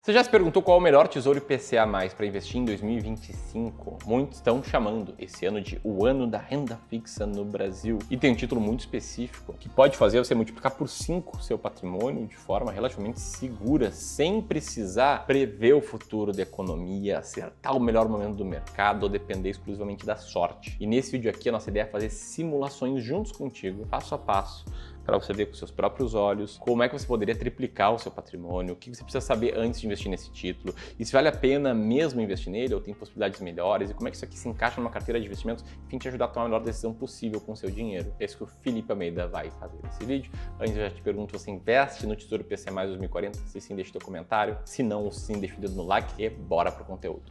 Você já se perguntou qual é o melhor tesouro IPCA+ para investir em 2025? Muitos estão chamando esse ano de o ano da renda fixa no Brasil. E tem um título muito específico que pode fazer você multiplicar por 5 seu patrimônio de forma relativamente segura, sem precisar prever o futuro da economia, acertar o melhor momento do mercado ou depender exclusivamente da sorte. E nesse vídeo aqui a nossa ideia é fazer simulações juntos contigo, passo a passo, para você ver com seus próprios olhos como é que você poderia triplicar o seu patrimônio, o que você precisa saber antes de investir nesse título, e se vale a pena mesmo investir nele ou tem possibilidades melhores, e como é que isso aqui se encaixa numa carteira de investimentos, enfim, te ajudar a tomar a melhor decisão possível com o seu dinheiro. É isso que o Felipe Almeida vai fazer nesse vídeo. Antes eu já te pergunto, você investe no Tesouro IPCA+ 2040? Se sim, deixa teu comentário. Se não, o sim, deixa o dedo no like e bora pro conteúdo.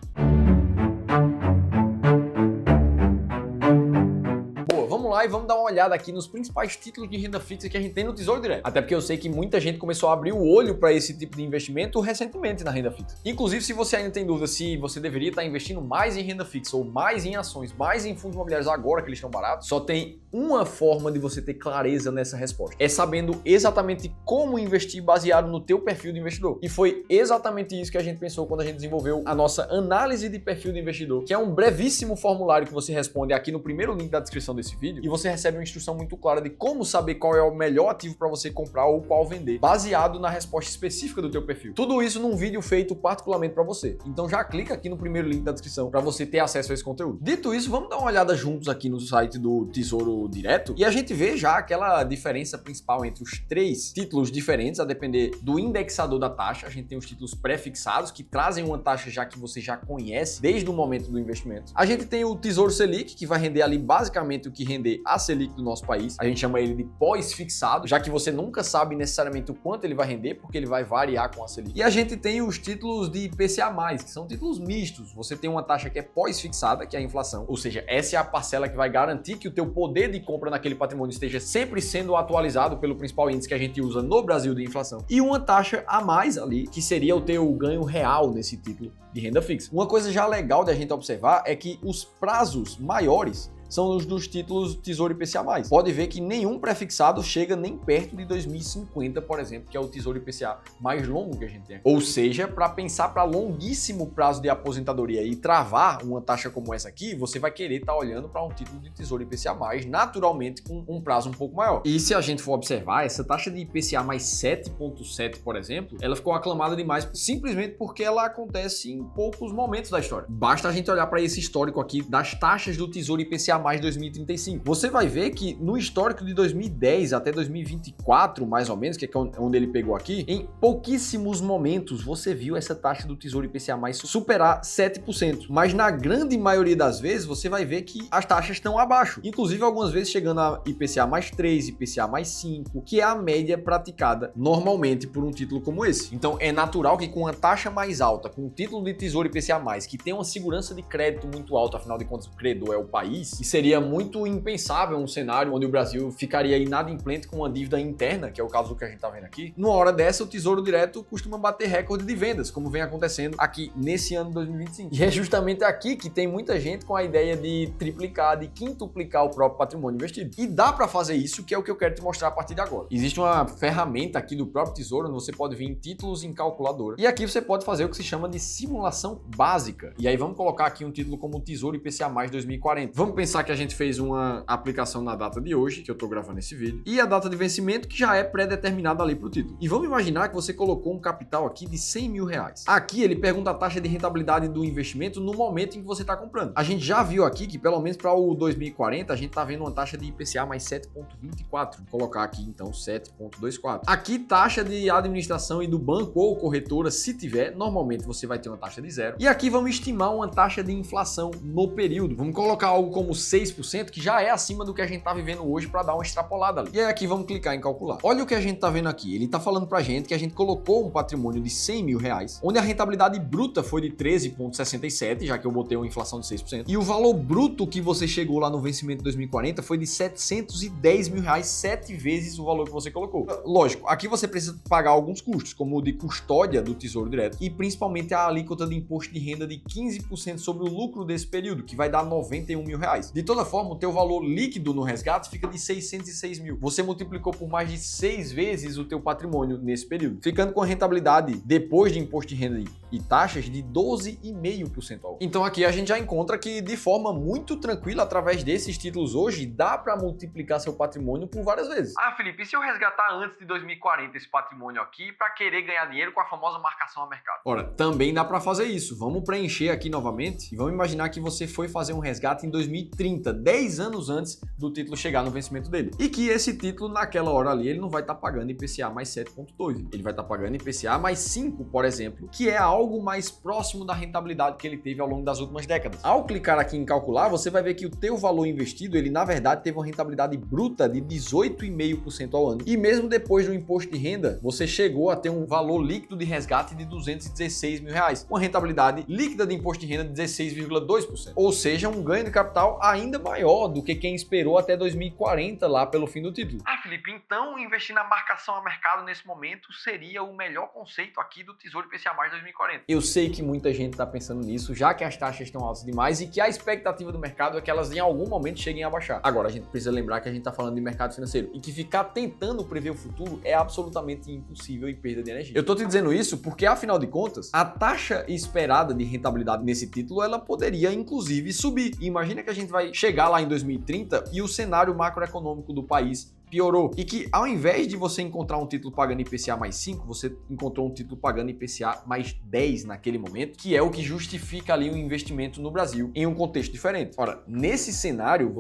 Vamos lá e vamos dar uma olhada aqui nos principais títulos de renda fixa que a gente tem no Tesouro Direto. Até porque eu sei que muita gente começou a abrir o olho para esse tipo de investimento recentemente na renda fixa. Inclusive, se você ainda tem dúvida se você deveria estar investindo mais em renda fixa ou mais em ações, mais em fundos imobiliários agora que eles estão baratos, só tem uma forma de você ter clareza nessa resposta. É sabendo exatamente como investir baseado no teu perfil de investidor. E foi exatamente isso que a gente pensou quando a gente desenvolveu a nossa análise de perfil de investidor, que é um brevíssimo formulário que você responde aqui no primeiro link da descrição desse vídeo, e você recebe uma instrução muito clara de como saber qual é o melhor ativo para você comprar ou qual vender, baseado na resposta específica do teu perfil. Tudo isso num vídeo feito particularmente para você. Então já clica aqui no primeiro link da descrição para você ter acesso a esse conteúdo. Dito isso, vamos dar uma olhada juntos aqui no site do Tesouro Direto e a gente vê já aquela diferença principal entre os três títulos diferentes, a depender do indexador da taxa. A gente tem os títulos pré-fixados que trazem uma taxa já que você já conhece desde o momento do investimento. A gente tem o Tesouro Selic, que vai render ali basicamente o que render a Selic do nosso país. A gente chama ele de pós-fixado, já que você nunca sabe necessariamente o quanto ele vai render, porque ele vai variar com a Selic. E a gente tem os títulos de IPCA+, que são títulos mistos. Você tem uma taxa que é pós-fixada, que é a inflação, ou seja, essa é a parcela que vai garantir que o teu poder de compra naquele patrimônio esteja sempre sendo atualizado pelo principal índice que a gente usa no Brasil de inflação. E uma taxa a mais ali, que seria o teu ganho real nesse título de renda fixa. Uma coisa já legal de a gente observar é que os prazos maiores são os dos títulos Tesouro IPCA+. Pode ver que nenhum pré-fixado chega nem perto de 2050, por exemplo, que é o Tesouro IPCA mais longo que a gente tem aqui. Ou seja, para pensar para longuíssimo prazo de aposentadoria e travar uma taxa como essa aqui, você vai querer estar olhando para um título de Tesouro IPCA+, naturalmente com um prazo um pouco maior. E se a gente for observar, essa taxa de IPCA mais 7,7, por exemplo, ela ficou aclamada demais simplesmente porque ela acontece em poucos momentos da história. Basta a gente olhar para esse histórico aqui das taxas do Tesouro IPCA mais 2035. Você vai ver que no histórico de 2010 até 2024, mais ou menos, que é onde ele pegou aqui, em pouquíssimos momentos você viu essa taxa do Tesouro IPCA mais superar 7%. Mas na grande maioria das vezes você vai ver que as taxas estão abaixo. Inclusive algumas vezes chegando a IPCA mais 3, IPCA mais 5, que é a média praticada normalmente por um título como esse. Então é natural que com a taxa mais alta, com o título de Tesouro IPCA+, que tem uma segurança de crédito muito alta, afinal de contas o credor é o país, e seria muito impensável um cenário onde o Brasil ficaria inadimplente com uma dívida interna, que é o caso do que a gente está vendo aqui. Numa hora dessa, o Tesouro Direto costuma bater recorde de vendas, como vem acontecendo aqui nesse ano de 2025. E é justamente aqui que tem muita gente com a ideia de triplicar, de quintuplicar o próprio patrimônio investido. E dá para fazer isso, que é o que eu quero te mostrar a partir de agora. Existe uma ferramenta aqui do próprio Tesouro, onde você pode vir em títulos em calculadora. E aqui você pode fazer o que se chama de simulação básica. E aí vamos colocar aqui um título como Tesouro IPCA+ 2040. Vamos pensar que a gente fez uma aplicação na data de hoje, que eu estou gravando esse vídeo, e a data de vencimento que já é pré-determinada ali para o título. E vamos imaginar que você colocou um capital aqui de 100 mil reais. Aqui ele pergunta a taxa de rentabilidade do investimento no momento em que você está comprando. A gente já viu aqui que pelo menos para o 2040 a gente está vendo uma taxa de IPCA mais 7,24. Vou colocar aqui então 7,24. Aqui taxa de administração e do banco ou corretora, se tiver, normalmente você vai ter uma taxa de 0. E aqui vamos estimar uma taxa de inflação no período. Vamos colocar algo como 6%, que já é acima do que a gente está vivendo hoje para dar uma extrapolada ali. E aí aqui vamos clicar em calcular. Olha o que a gente está vendo aqui. Ele está falando para a gente que a gente colocou um patrimônio de 100 mil reais, onde a rentabilidade bruta foi de 13,67, já que eu botei uma inflação de 6%. E o valor bruto que você chegou lá no vencimento de 2040 foi de 710 mil reais, 7 vezes o valor que você colocou. Lógico, aqui você precisa pagar alguns custos, como o de custódia do Tesouro Direto e principalmente a alíquota de imposto de renda de 15% sobre o lucro desse período, que vai dar 91 mil reais. reais. De toda forma, o teu valor líquido no resgate fica de 606 mil. Você multiplicou por mais de 6 vezes o teu patrimônio nesse período, ficando com a rentabilidade depois de imposto de renda e taxas de 12,5% ao ano. Então aqui a gente já encontra que de forma muito tranquila, através desses títulos hoje, dá para multiplicar seu patrimônio por várias vezes. Ah, Felipe, e se eu resgatar antes de 2040 esse patrimônio aqui para querer ganhar dinheiro com a famosa marcação a mercado? Ora, também dá para fazer isso. Vamos preencher aqui novamente e vamos imaginar que você foi fazer um resgate em 2030, 10 anos antes do título chegar no vencimento dele. E que esse título, naquela hora ali, ele não vai estar pagando IPCA mais 7,2. Ele vai estar pagando IPCA mais 5, por exemplo, que é algo mais próximo da rentabilidade que ele teve ao longo das últimas décadas. Ao clicar aqui em calcular, você vai ver que o teu valor investido, ele na verdade teve uma rentabilidade bruta de 18,5% ao ano. E mesmo depois do imposto de renda, você chegou a ter um valor líquido de resgate de 216 mil reais. Uma rentabilidade líquida de imposto de renda de 16,2%. Ou seja, um ganho de capital ainda maior do que quem esperou até 2040 lá pelo fim do título. Ah, Felipe, então investir na marcação a mercado nesse momento seria o melhor conceito aqui do Tesouro IPCA mais 2040. Eu sei que muita gente está pensando nisso, já que as taxas estão altas demais e que a expectativa do mercado é que elas em algum momento cheguem a baixar. Agora, a gente precisa lembrar que a gente está falando de mercado financeiro e que ficar tentando prever o futuro é absolutamente impossível e perda de energia. Eu tô te dizendo isso porque, afinal de contas, a taxa esperada de rentabilidade nesse título, ela poderia, inclusive, subir. E imagina que a gente vai chegar lá em 2030 e o cenário macroeconômico do país piorou. E que ao invés de você encontrar um título pagando IPCA mais 5, você encontrou um título pagando IPCA mais 10 naquele momento, que é o que justifica ali um investimento no Brasil em um contexto diferente. Ora, nesse cenário,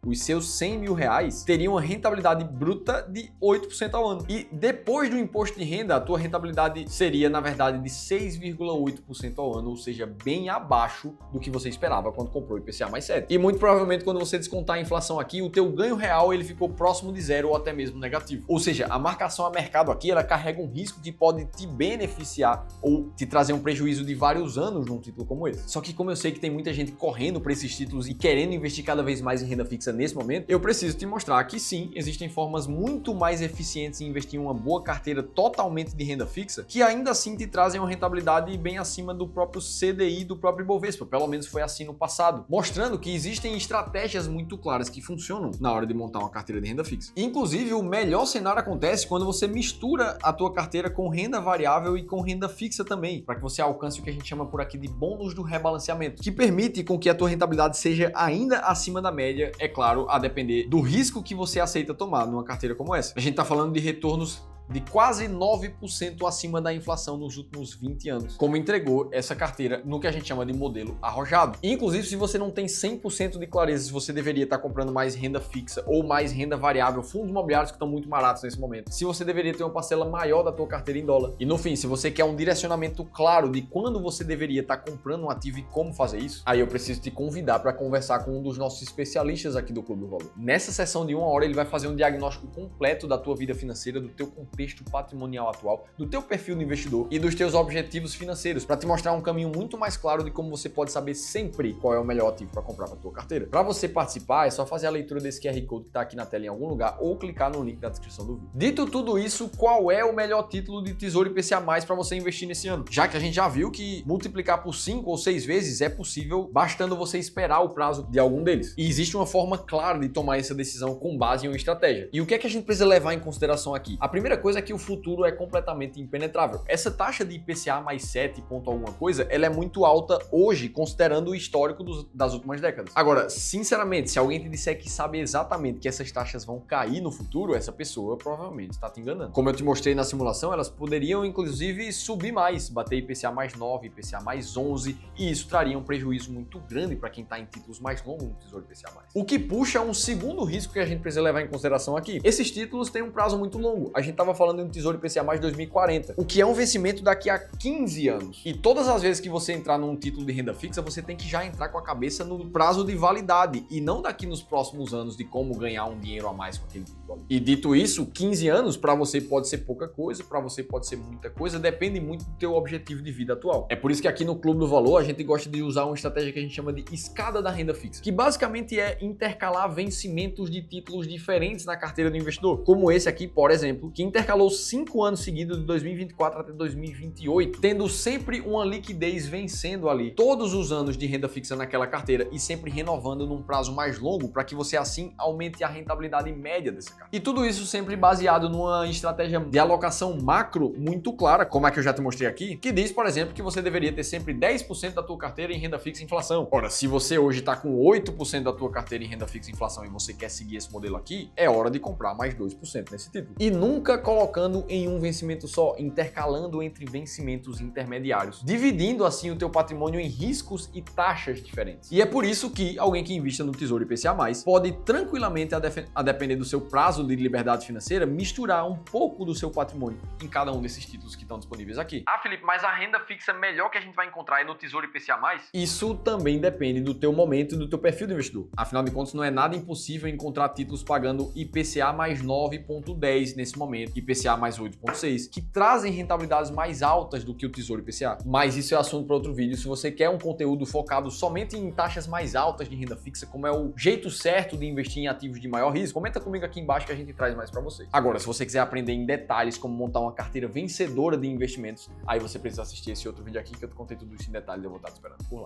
os seus 100 mil reais teriam uma rentabilidade bruta de 8% ao ano. E depois do imposto de renda, a tua rentabilidade seria, na verdade, de 6,8% ao ano, ou seja, bem abaixo do que você esperava quando comprou o IPCA mais 7. E muito provavelmente, quando você descontar a inflação aqui, o teu ganho real ele ficou próximo de zero ou até mesmo negativo. Ou seja, a marcação a mercado aqui, ela carrega um risco que pode te beneficiar ou te trazer um prejuízo de vários anos num título como esse. Só que como eu sei que tem muita gente correndo para esses títulos e querendo investir cada vez mais em renda fixa nesse momento, eu preciso te mostrar que sim, existem formas muito mais eficientes em investir em uma boa carteira totalmente de renda fixa, que ainda assim te trazem uma rentabilidade bem acima do próprio CDI do próprio Ibovespa, pelo menos foi assim no passado, mostrando que existem estratégias muito claras que funcionam na hora de montar uma carteira de renda fixa. Inclusive, o melhor cenário acontece quando você mistura a tua carteira com renda variável e com renda fixa também, para que você alcance o que a gente chama por aqui de bônus do rebalanceamento, que permite com que a tua rentabilidade seja ainda acima da média, é claro, a depender do risco que você aceita tomar numa carteira como essa. A gente está falando de retornos de quase 9% acima da inflação nos últimos 20 anos, como entregou essa carteira no que a gente chama de modelo arrojado. Inclusive, se você não tem 100% de clareza se você deveria estar comprando mais renda fixa ou mais renda variável, fundos imobiliários que estão muito baratos nesse momento, se você deveria ter uma parcela maior da tua carteira em dólar. E no fim, se você quer um direcionamento claro de quando você deveria estar comprando um ativo e como fazer isso, aí eu preciso te convidar para conversar com um dos nossos especialistas aqui do Clube do Valor. Nessa sessão de 1 hora, ele vai fazer um diagnóstico completo da tua vida financeira, do teu contexto patrimonial atual, do teu perfil de investidor e dos teus objetivos financeiros, para te mostrar um caminho muito mais claro de como você pode saber sempre qual é o melhor ativo para comprar para tua carteira. Para você participar, é só fazer a leitura desse QR Code que está aqui na tela em algum lugar ou clicar no link da descrição do vídeo. Dito tudo isso, qual é o melhor título de Tesouro IPCA+ para você investir nesse ano? Já que a gente já viu que multiplicar por 5 ou 6 vezes é possível, bastando você esperar o prazo de algum deles. E existe uma forma clara de tomar essa decisão com base em uma estratégia. E o que é que a gente precisa levar em consideração aqui? A primeira coisa é que o futuro é completamente impenetrável. Essa taxa de IPCA mais 7 ponto alguma coisa, ela é muito alta hoje, considerando o histórico das últimas décadas. Agora, sinceramente, se alguém te disser que sabe exatamente que essas taxas vão cair no futuro, essa pessoa provavelmente está te enganando. Como eu te mostrei na simulação, elas poderiam inclusive subir mais, bater IPCA mais 9, IPCA mais 11, e isso traria um prejuízo muito grande para quem está em títulos mais longos no Tesouro IPCA+. O que puxa um segundo risco que a gente precisa levar em consideração aqui. Esses títulos têm um prazo muito longo. A gente estava falando em um Tesouro IPCA+ 2040, o que é um vencimento daqui a 15 anos. E todas as vezes que você entrar num título de renda fixa, você tem que já entrar com a cabeça no prazo de validade e não daqui nos próximos anos de como ganhar um dinheiro a mais com aquele título ali. E dito isso, 15 anos para você pode ser pouca coisa, para você pode ser muita coisa, depende muito do teu objetivo de vida atual. É por isso que aqui no Clube do Valor a gente gosta de usar uma estratégia que a gente chama de escada da renda fixa, que basicamente é intercalar vencimentos de títulos diferentes na carteira do investidor, como esse aqui, por exemplo, que intercala intercalou 5 anos seguidos de 2024 até 2028, tendo sempre uma liquidez vencendo ali todos os anos de renda fixa naquela carteira e sempre renovando num prazo mais longo para que você assim aumente a rentabilidade média dessa carteira. E tudo isso sempre baseado numa estratégia de alocação macro muito clara, como a que eu já te mostrei aqui, que diz, por exemplo, que você deveria ter sempre 10% da tua carteira em renda fixa e inflação. Ora, se você hoje está com 8% da tua carteira em renda fixa e inflação e você quer seguir esse modelo aqui, é hora de comprar mais 2% nesse título. E nunca colocando em um vencimento só, intercalando entre vencimentos intermediários, dividindo assim o teu patrimônio em riscos e taxas diferentes. E é por isso que alguém que invista no Tesouro IPCA+, pode tranquilamente, a depender do seu prazo de liberdade financeira, misturar um pouco do seu patrimônio em cada um desses títulos que estão disponíveis aqui. Ah, Felipe, mas a renda fixa melhor que a gente vai encontrar é no Tesouro IPCA+? Isso também depende do teu momento e do teu perfil de investidor. Afinal de contas, não é nada impossível encontrar títulos pagando IPCA mais 9,10 nesse momento, IPCA mais 8,6, que trazem rentabilidades mais altas do que o Tesouro IPCA. Mas isso é assunto para outro vídeo. Se você quer um conteúdo focado somente em taxas mais altas de renda fixa, como é o jeito certo de investir em ativos de maior risco, comenta comigo aqui embaixo que a gente traz mais para vocês. Agora, se você quiser aprender em detalhes como montar uma carteira vencedora de investimentos, aí você precisa assistir esse outro vídeo aqui que eu te contei tudo isso em detalhes e eu vou estar te esperando por lá.